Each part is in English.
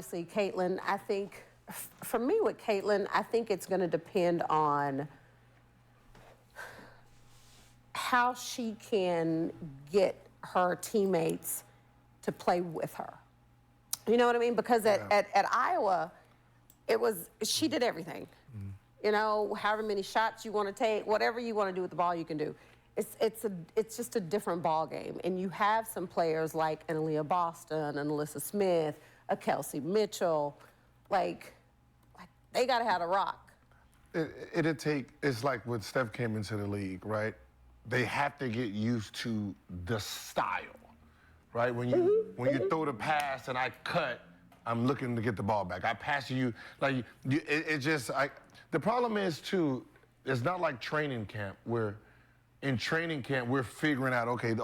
obviously, Caitlin, I think, for me with Caitlin, I think it's going to depend on how she can get her teammates to play with her. You know what I mean? Because at Iowa, she did everything. Mm-hmm. You know, however many shots you want to take, whatever you want to do with the ball, you can do. It's just a different ball game. And you have some players like an Aaliyah Boston, an Alyssa Smith, a Kelsey Mitchell, like they got to have a rock. It's like when Steph came into the league, right? They have to get used to the style, right? When you throw the pass and I cut, I'm looking to get the ball back. I pass you, like, the problem is, too, it's not like training camp where in training camp we're figuring out, okay,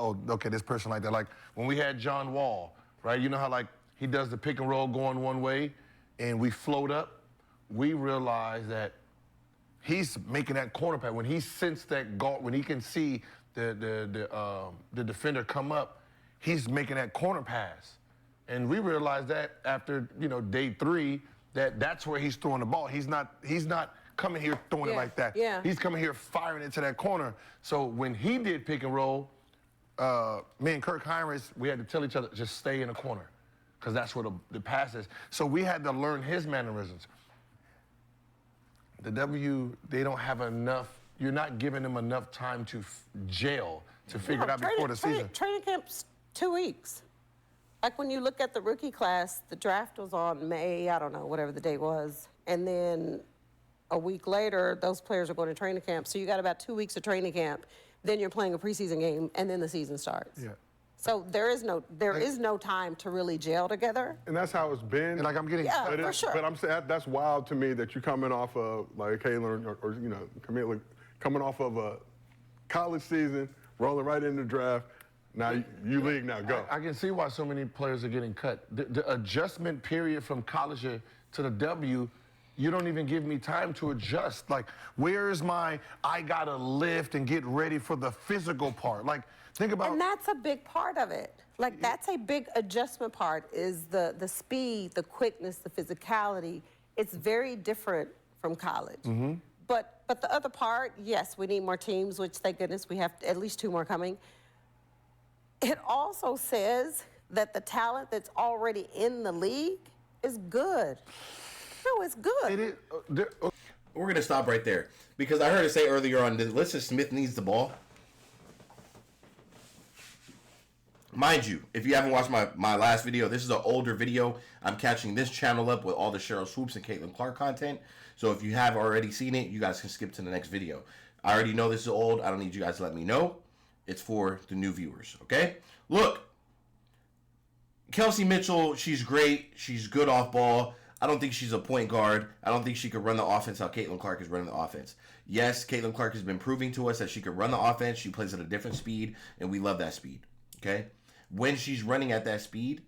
this person like that. Like when we had John Wall, right? You know how, like, he does the pick and roll going one way and we float up? We realize that he's making that corner pass. When he sensed that guard, when he can see the defender come up, he's making that corner pass. And we realized that after, day 3, that's where he's throwing the ball. He's not coming here throwing it like that. Yeah. He's coming here firing it to that corner. So when he did pick and roll, me and Kirk Heinrichs, we had to tell each other, just stay in the corner, because that's where the pass is. So we had to learn his mannerisms. The they don't have enough, you're not giving them enough time to gel, to figure it out before the season. Training camp's 2 weeks. Like when you look at the rookie class, the draft was on May, I don't know, whatever the date was. And then a week later, those players are going to training camp. So you got about 2 weeks of training camp. Then you're playing a preseason game, and then the season starts. Yeah. So there is no time to really gel together. And that's how it's been. And like I'm getting, for sure. But I'm saying that's wild to me that you're coming off of like Caitlin or Camila, coming off of a college season, rolling right into the draft. Now you league now, go. I can see why so many players are getting cut. The adjustment period from college to the W, you don't even give me time to adjust. Like, where's I gotta lift and get ready for the physical part? Like, think about. And that's a big part of it. Like, that's a big adjustment part, is the speed, the quickness, the physicality. It's very different from college. Mm-hmm. But the other part, yes, we need more teams, which thank goodness we have at least 2 more coming. It also says that the talent that's already in the league is good. No, it's good. It is. We're going to stop right there, because I heard it say earlier on that Alyssa Smith needs the ball. Mind you, if you haven't watched my last video, this is an older video. I'm catching this channel up with all the Sheryl Swoopes and Caitlin Clark content. So if you have already seen it, you guys can skip to the next video. I already know this is old. I don't need you guys to let me know. It's for the new viewers, okay? Look, Kelsey Mitchell, she's great. She's good off ball. I don't think she's a point guard. I don't think she could run the offense how Caitlin Clark is running the offense. Yes, Caitlin Clark has been proving to us that she could run the offense. She plays at a different speed, and we love that speed, okay? When she's running at that speed,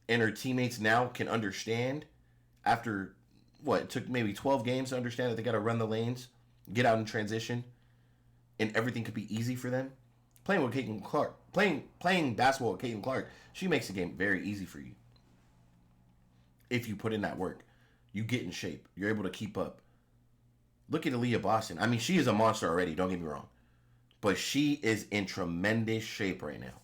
and her teammates now can understand, after, it took maybe 12 games to understand that they got to run the lanes, get out in transition, and everything could be easy for them. Playing with Caitlin Clark, playing basketball with Caitlin Clark, she makes the game very easy for you. If you put in that work, you get in shape. You're able to keep up. Look at Aaliyah Boston. I mean, she is a monster already, don't get me wrong. But she is in tremendous shape right now.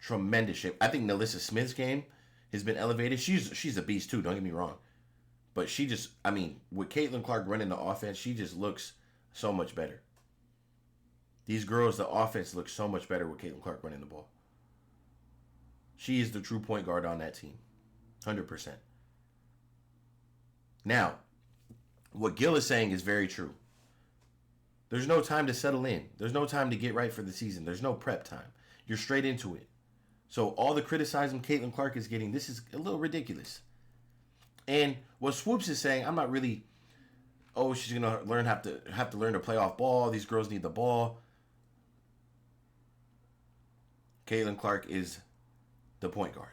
Tremendous shape. I think Alyssa Smith's game has been elevated. She's a beast too, don't get me wrong. But she just, with Caitlin Clark running the offense, she just looks so much better. These girls, the offense looks so much better with Caitlin Clark running the ball. She is the true point guard on that team. 100%. Now, what Gil is saying is very true. There's no time to settle in. There's no time to get right for the season. There's no prep time. You're straight into it. So all the criticism Caitlin Clark is getting, this is a little ridiculous. And what Swoopes is saying, I'm not really, she's gonna have to learn to play off ball. These girls need the ball. Caitlin Clark is the point guard.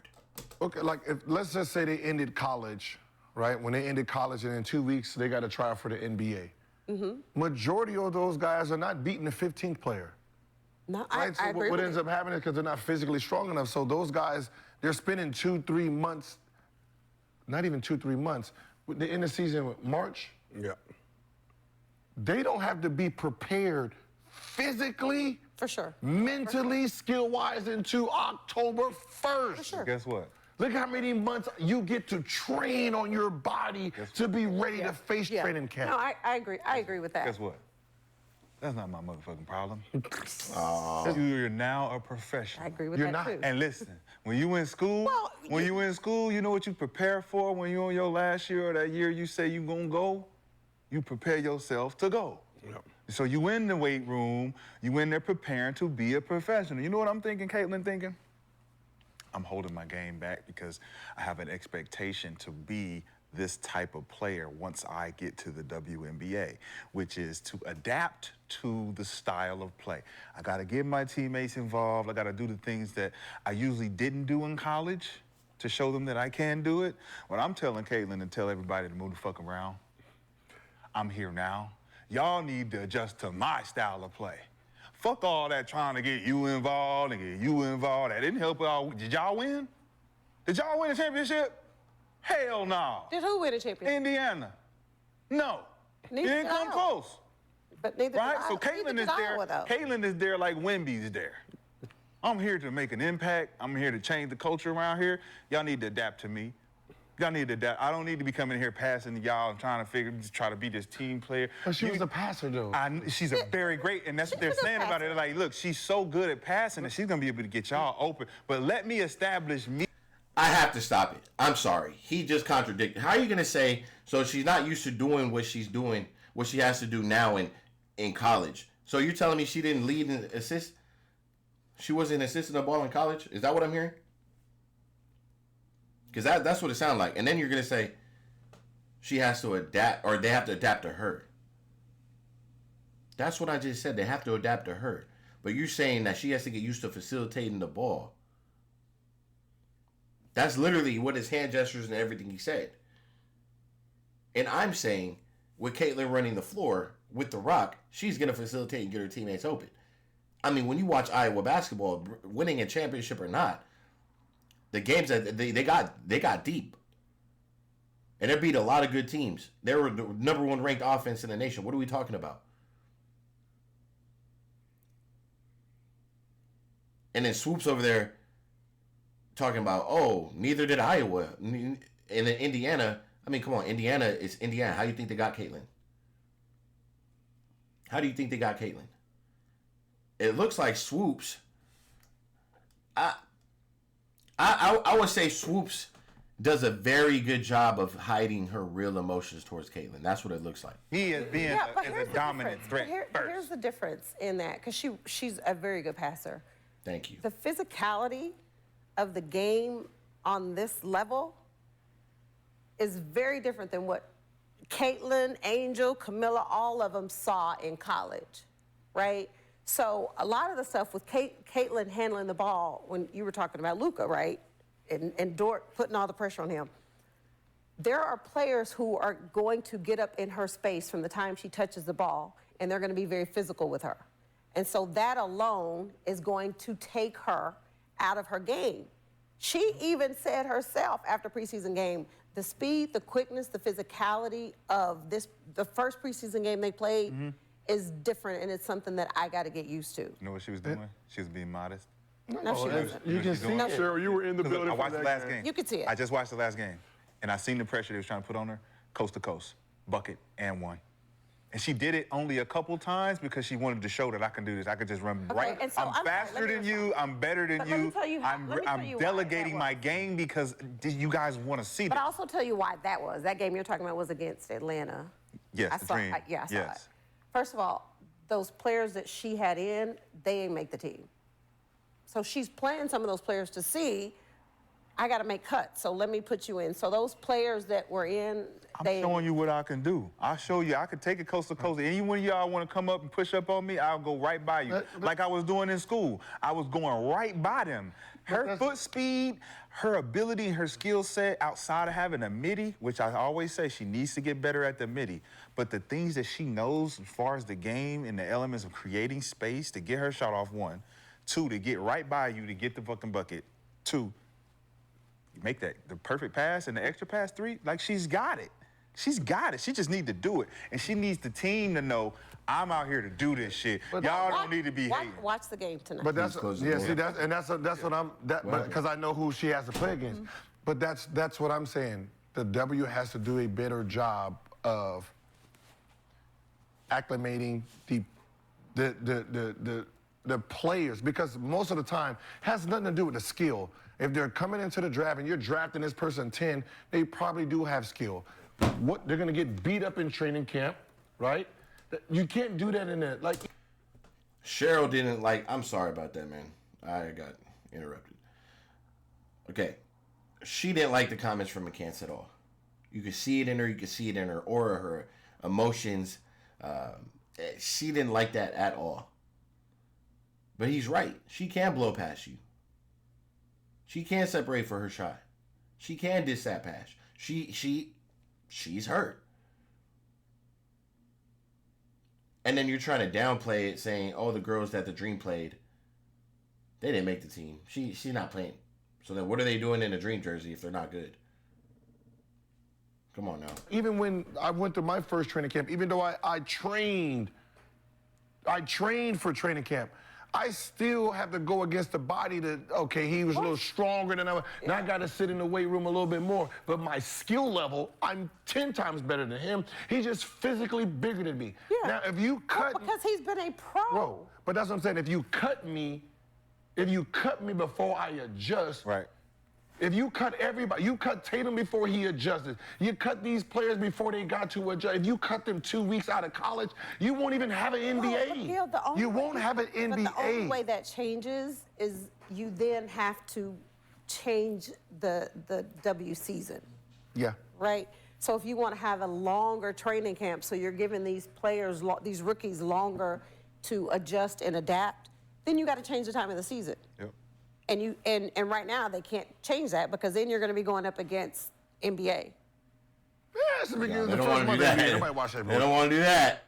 Okay, let's just say they ended college, right? When they ended college, and in 2 weeks they got to try out for the NBA. Mm-hmm. Majority of those guys are not beating the 15th player. No, right? So I agree what with ends you. up happening is because they're not physically strong enough. So those guys, they're spending 2-3 months not even 2-3 months. The end of season, March, Yeah. they don't have to be prepared physically, For sure. mentally, skill-wise into October 1st. For sure. Guess what? Look how many months you get to train on your body to be ready to face training camp. No, I agree. I agree with that. Guess what? That's not my motherfucking problem. You're now a professional. I agree with You're that not. too. And listen, when you in school, you know what you prepare for when you on your last year or that year you say you gonna go? You prepare yourself to go. Yep. So you in the weight room, you in there preparing to be a professional. You know what I'm thinking, Caitlin thinking? I'm holding my game back because I have an expectation to be this type of player once I get to the WNBA, which is to adapt to the style of play. I gotta get my teammates involved. I gotta do the things that I usually didn't do in college to show them that I can do it. What I'm telling Caitlin and tell everybody to move the fuck around, I'm here now. Y'all need to adjust to my style of play. Fuck all that trying to get you involved and get you involved. That didn't help y'all. Did y'all win? Did y'all win a championship? Hell no. Did who win a championship? Indiana. No. Neither You didn't did come Iowa. close. But neither Right? did So Iowa. Caitlin Neither is did there. Iowa, though. Caitlin is there like Wemby's there. I'm here to make an impact. I'm here to change the culture around here. Y'all need to adapt to me. Y'all need to adapt. I don't need to be coming in here passing to y'all and trying to try to be this team player. But she was a passer, though. She's a very great, and that's what they're was a saying about passer. it. Like, look, she's so good at passing that she's gonna be able to get y'all open. But let me establish me. I have to stop it. I'm sorry. He just contradicted. How are you gonna say so she's not used to doing what she's doing, what she has to do now in college? So you're telling me she didn't lead and assist? She wasn't assisting the ball in college? Is that what I'm hearing? Because that's what it sounded like. And then you're gonna say she has to adapt, or they have to adapt to her. That's what I just said. They have to adapt to her. But you're saying that she has to get used to facilitating the ball. That's literally what his hand gestures and everything he said. And I'm saying, with Caitlin running the floor with the rock, she's going to facilitate and get her teammates open. I mean, when you watch Iowa basketball, winning a championship or not, the games that they got deep. And they beat a lot of good teams. They were the #1 ranked offense in the nation. What are we talking about? And then Swoopes over there talking about, oh, neither did Iowa. And then Indiana, I mean, come on, Indiana is Indiana. How do you think they got Caitlin? How do you think they got Caitlin? It looks like Swoopes. I would say Swoopes does a very good job of hiding her real emotions towards Caitlin. That's what it looks like. He is being Yeah, but as here's a the dominant difference. threat But here's the difference in that, because she's a very good passer. Thank you. The physicality of the game on this level is very different than what Caitlin, Angel, Camilla, all of them saw in college, right? So a lot of the stuff with Caitlin handling the ball, when you were talking about Luka, right? And Dort putting all the pressure on him. There are players who are going to get up in her space from the time she touches the ball, and they're going to be very physical with her. And so that alone is going to take her out of her game. She even said herself after preseason game, the speed, the quickness, the physicality of the first preseason game they played is different, and it's something that I got to get used to. You know what she was doing? She was being modest. No, she wasn't. You can see No, it. Cheryl, you were in the Look, building I for watched that the last game. game. You could see it. I just watched the last game, and I seen the pressure they was trying to put on her, coast to coast, bucket and one. And she did it only a couple times because she wanted to show that I can do this. I could just run right. and so I'm I'm sorry, faster let me than you. I'm better than But let you. me tell you how- let me tell you I'm why delegating that my was. game because you guys want to see But that. I'll also tell you why that was. That game you're talking about was against Atlanta. Yes, I the saw, Dream. I saw Yes. it. First of all, those players that she had in, they didn't make the team. So she's playing some of those players to see, I got to make cuts, so let me put you in. So those players that were in, I'm showing you what I can do. I'll show you. I can take it coast to coast. Any one of y'all want to come up and push up on me, I'll go right by you. Like I was doing in school. I was going right by them. Her foot speed, her ability, and her skill set outside of having a midi, which I always say she needs to get better at the midi. But the things that she knows as far as the game and the elements of creating space to get her shot off, one. Two, to get right by you to get the fucking bucket. Two, make the perfect pass and the extra pass three, like she's got it. She's got it. She just needs to do it. And she needs the team to know, I'm out here to do this shit. Y'all don't need to be hating. Watch the game tonight. But that's that's what I'm because I know who she has to play against. But that's what I'm saying. The W has to do a better job of acclimating the players, because most of the time has nothing to do with the skill. If they're coming into the draft and you're drafting this person 10, they probably do have skill. What they're gonna get beat up in training camp, right? You can't do that in there. Like Sheryl didn't like. I'm sorry about that, man. I got interrupted. Okay, she didn't like the comments from McCants at all. You could see it in her. You could see it in her aura, her emotions. She didn't like that at all. But he's right. She can blow past you. She can separate for her shot. She can diss that pass. She's hurt. And then you're trying to downplay it, saying, "Oh, the girls that the Dream played, they didn't make the team. She's not playing. So then, what are they doing in a Dream jersey if they're not good?" Come on now. even when I went to my first training camp, even though I trained for training camp, I still have to go against the body that, okay, he was a little stronger than I was. Now I got to sit in the weight room a little bit more. But my skill level, I'm 10 times better than him. He's just physically bigger than me. Yeah. Now, if you cut... because he's been a pro. Bro, but that's what I'm saying. If you cut me before I adjust... Right. If you cut everybody, you cut Tatum before he adjusted. You cut these players before they got to adjust. If you cut them 2 weeks out of college, you won't even have an NBA. You won't have an NBA. But the only way that changes is you then have to change the W season, Yeah. right? So if you want to have a longer training camp, so you're giving these players, these rookies, longer to adjust and adapt, then you got to change the time of the season. Yep. And right now they can't change that, because then you're going to be going up against NBA. Yeah, it's the beginning of They the don't first want to month do of the that. year. Nobody watch that. They don't want to do that.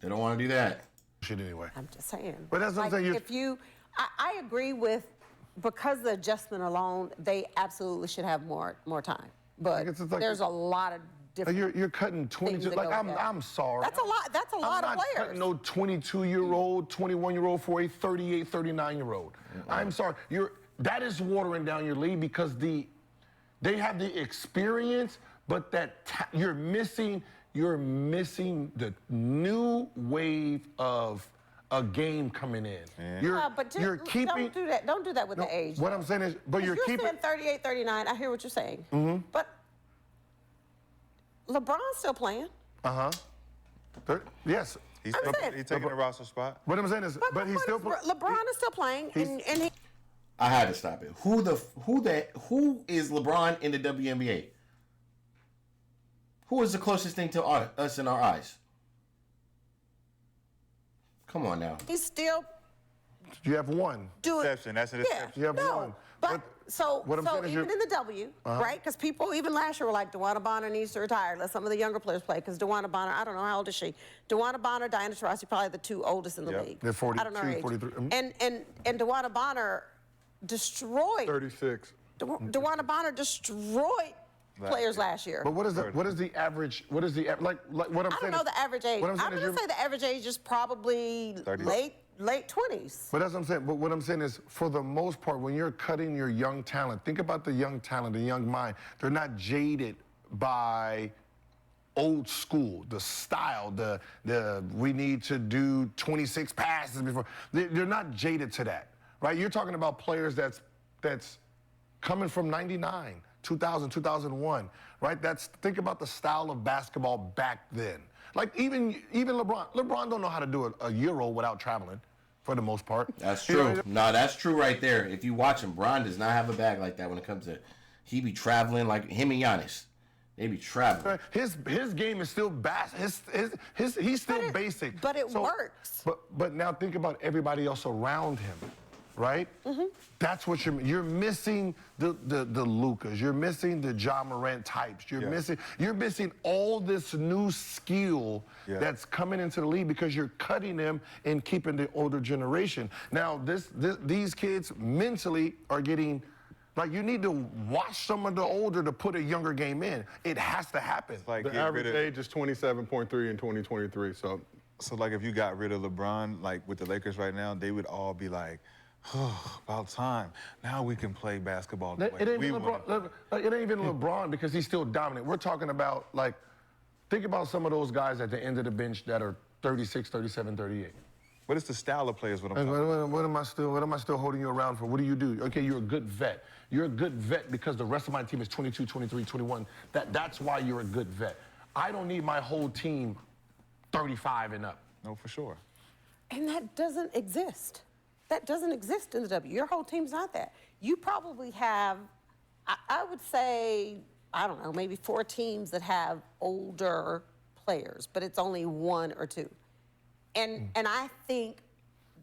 They don't want to do that. Shit anyway. I'm just saying. But that's what I'm saying, If I agree with, because the adjustment alone, they absolutely should have more time. But it's like- there's a lot of different. You're cutting 22. that Like go with that. I'm sorry. That's a lot. That's a lot I'm of not players. cutting no 22-year-old, 21-year-old for a 38, 39-year-old. I'm sorry. That is watering down your league, because they have the experience, but you're missing the new wave of a game coming in. But You're keeping. don't do that. Don't do that with the age. What I'm saying is, but you're keeping. saying 38, 39. I hear what you're saying. But LeBron's still playing. Yes. He's saying- taking the roster spot. What I'm saying is, but he's still. LeBron is still playing, and he. I had to stop it. Who is LeBron in the WNBA? Who is the closest thing to us in our eyes? Come on now. He's still You have one. doing. Exception. That's an exception. You have no, one. but so what I'm saying is even in the W, right? Because people even last year were like, DeWanna Bonner needs to retire. Let some of the younger players play. Because DeWanna Bonner, I don't know, how old is she? DeWanna Bonner, Diana Taurasi, probably the two oldest in the league. They're 42, I don't know her age. 43. And DeWanna Bonner destroyed. 36. DeWanna Bonner destroyed players last year. But what is the average? What is the like what I'm I saying? don't know is- the average age. what I'm saying is going to you're- say the average age is probably 30. late 20s. But that's what I'm saying. But what I'm saying is, for the most part, when you're cutting your young talent, think about the young talent, the young mind. They're not jaded by old school, the style, the we need to do 26 passes before. They're not jaded to that, right? You're talking about players that's coming from 99, 2000, 2001, right? Think about the style of basketball back then. Like even LeBron. LeBron don't know how to do a Euro without traveling, for the most part. That's You know, true. No, that's true right there. If you watch him, Bron does not have a bag like that when it comes to. He be traveling like him and Giannis. They be traveling. His game is still he's still basic. But it works. But now think about everybody else around him, right? That's what you're missing the Lucas. You're missing the Ja Morant types. You're missing all this new skill that's coming into the league, because you're cutting them and keeping the older generation. Now these kids mentally are getting Like, you need to watch some of the older to put a younger game in. It has to happen. Like The average age is 27.3 in 2023. So like if you got rid of LeBron, like with the Lakers right now, they would all be like, oh, about time. Now we can play basketball the way It ain't we even want. LeBron. It ain't even LeBron because he's still dominant. We're talking about, like, think about some of those guys at the end of the bench that are 36, 37, 38. But it's the style of players what I'm Like, talking about. what am I still holding you around for? What do you do? Okay, you're a good vet. You're a good vet because the rest of my team is 22, 23, 21. That's why you're a good vet. I don't need my whole team 35 and up. No, for sure. And that doesn't exist. That doesn't exist in the W. Your whole team's not that. You probably have, I would say, I don't know, maybe 4 teams that have older players, but it's only 1 or 2. And I think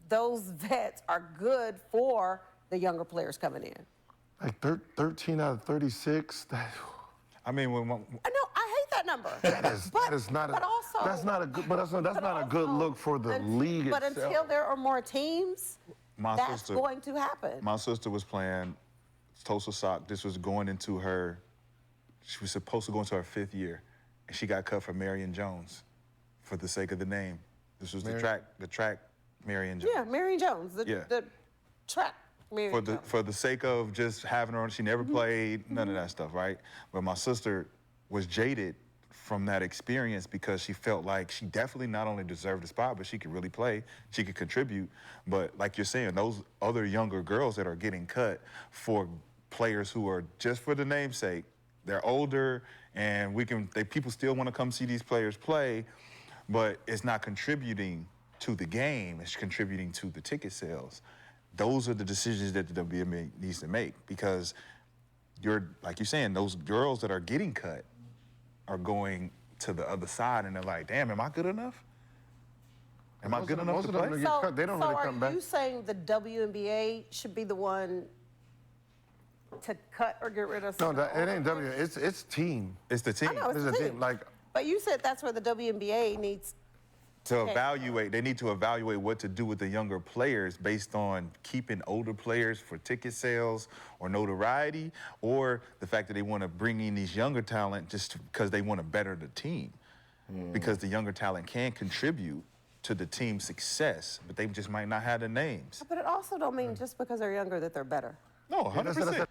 those vets are good for the younger players coming in. Like 13 out of 36. I mean, when I know, I hate that number. That is not but also, that's not a good a good look for the league But itself. until there are more teams, my that's sister, going to happen. my sister was playing Tulsa Sock. This was going into her, she was supposed to go into her 5th year, and she got cut for Marion Jones for the sake of the name. This was the track Marion Jones. Yeah, Mary Jones, the track Mary Jones. For the sake of just having her on, she never played, none of that stuff, right? But my sister was jaded from that experience because she felt like she definitely not only deserved the spot, but she could really play, she could contribute. But like you're saying, those other younger girls that are getting cut for players who are just for the namesake, they're older and people still want to come see these players play, but it's not contributing to the game, it's contributing to the ticket sales. Those are the decisions that the WNBA needs to make because like you're saying, those girls that are getting cut are going to the other side and they're like, damn, am I good enough? Am I good enough to play? Get cut. They don't really come back. Are you saying the WNBA should be the one to cut or get rid of No, some it ain't W. It's team. It's the team. I know, it's It's a a team. team. Like, But you said that's where the WNBA needs. To evaluate, they need to evaluate what to do with the younger players based on keeping older players for ticket sales or notoriety, or the fact that they want to bring in these younger talent just because they want to better the team. Because the younger talent can contribute to the team's success, but they just might not have the names. But it also don't mean just because they're younger that they're better. No, 100%.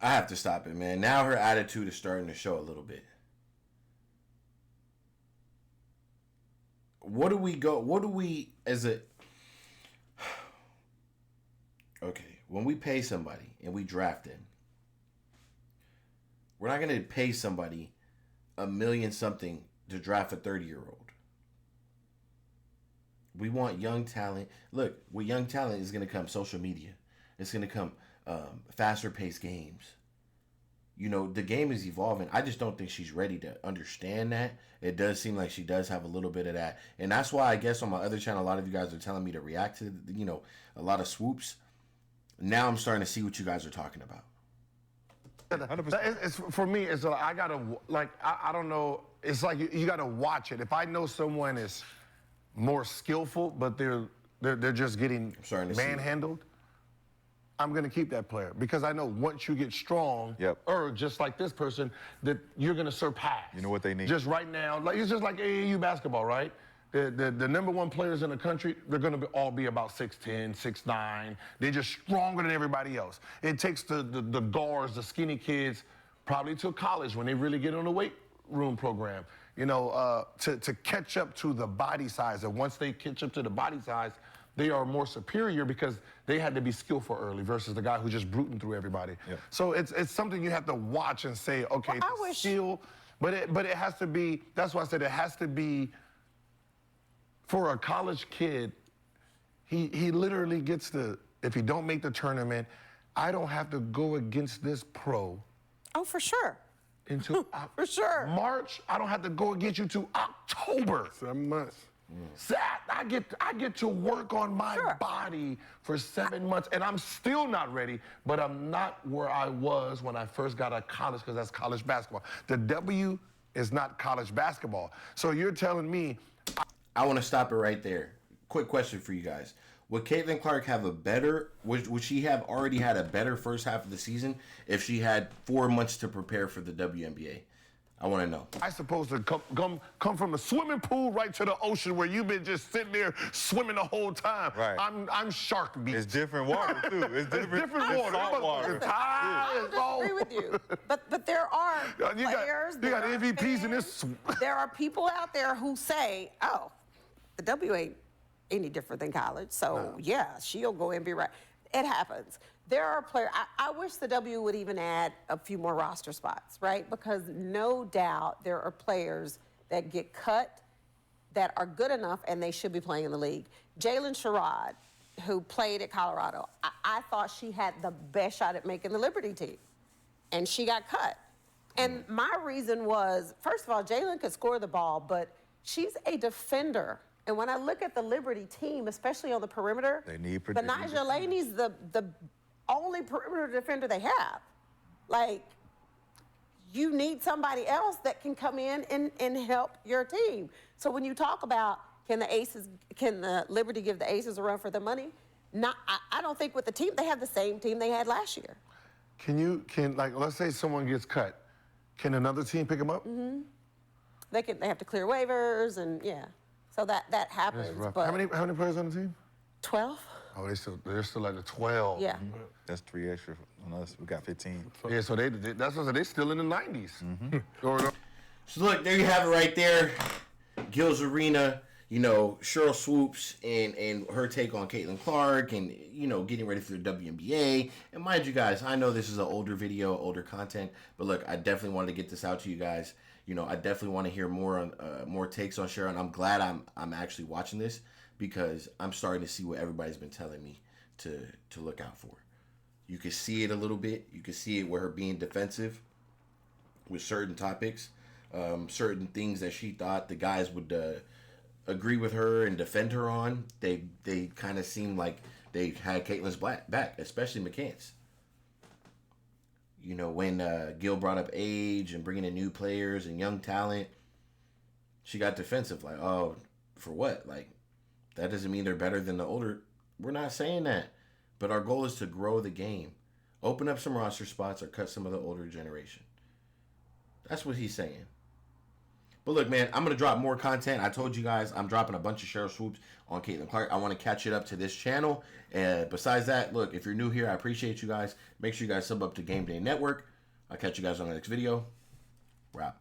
I have to stop it, man. Now her attitude is starting to show a little bit. What do we as a... Okay, when we pay somebody and we draft them, we're not going to pay somebody $1 million something to draft a 30-year-old. We want young talent. Look, with young talent is going to come social media. It's going to come faster paced games. You know, the game is evolving. I just don't think she's ready to understand that. It does seem like she does have a little bit of that. And that's why I guess on my other channel, a lot of you guys are telling me to react to, you know, a lot of swoops. Now I'm starting to see what you guys are talking about. 100%. It's, for me, it's like, I gotta, like, I don't know. It's like you gotta watch it. If I know someone is more skillful, but they're just getting manhandled, I'm gonna keep that player because I know once you get strong, or just like this person, that you're gonna surpass. You know what they need. Just right now, like it's just like AAU basketball, right? The number 1 players in the country, they're gonna all be about 6'10", 6'9". They're just stronger than everybody else. It takes the guards, the skinny kids, probably till college when they really get on the weight room program, you know, to catch up to the body size. And once they catch up to the body size, they are more superior because they had to be skillful early versus the guy who's just bruting through everybody. So it's something you have to watch and say, okay, skill, but it has to be. That's why I said it has to be. For a college kid, he literally gets to, if he don't make the tournament, I don't have to go against this pro. Oh, for sure. Until for sure. March, I don't have to go against you to October. 7 months. So I get to work on my body for 7 months, and I'm still not ready, but I'm not where I was when I first got out of college, because that's college basketball. The W is not college basketball. So you're telling me... I want to stop it right there. Quick question for you guys. would Caitlin Clark have a better? Would she have already had a better first half of the season if she had 4 months to prepare for the WNBA? I want to know. I supposed to come from the swimming pool right to the ocean where you've been just sitting there swimming the whole time. Right. I'm shark beat. It's different water too. It's different water. Salt water. Listen, I don't disagree with you, but there are players. You got MVPs in this. There are people out there who say, "Oh, the W ain't any different than college, so yeah, she'll go and be right." It happens. There are players. I wish the W would even add a few more roster spots, right? Because no doubt there are players that get cut that are good enough and they should be playing in the league. Jalen Sherrod, who played at Colorado, I thought she had the best shot at making the Liberty team, and she got cut. And my reason was, first of all, Jalen could score the ball, but she's a defender. And when I look at the Liberty team, especially on the perimeter, They need Benijah Laney's the only perimeter defender they have. Like, you need somebody else that can come in and help your team. So when you talk about can the Liberty give the Aces a run for their money? I don't think with the team, they have the same team they had last year. Let's say someone gets cut, can another team pick them up? Mm-hmm. They have to clear waivers and yeah. So that happens. That's rough. But How many players on the team? 12? Oh, they're still at the 12. Yeah. That's 3 extra on us. We got 15. Yeah, so that's what they're still in the 90s. So look, there you have it right there. Gil's Arena, Sheryl Swoopes and her take on Caitlin Clark and, getting ready for the WNBA. And mind you guys, I know this is an older video, older content, but look, I definitely wanted to get this out to you guys. I definitely want to hear more takes on Sheryl, and I'm glad I'm actually watching this because I'm starting to see what everybody's been telling me to look out for. You can see it a little bit. You can see it with her being defensive with certain topics, certain things that she thought the guys would agree with her and defend her on. They kind of seemed like they had Caitlin's back, especially McCants. When Gil brought up age and bringing in new players and young talent, she got defensive. Like, oh, for what? Like, that doesn't mean they're better than the older. We're not saying that. But our goal is to grow the game. Open up some roster spots or cut some of the older generation. That's what he's saying. But look, man, I'm going to drop more content. I told you guys I'm dropping a bunch of Sheryl Swoopes on Caitlin Clark. I want to catch it up to this channel. And besides that, look, if you're new here, I appreciate you guys. Make sure you guys sub up to Game Day Network. I'll catch you guys on the next video. We're out.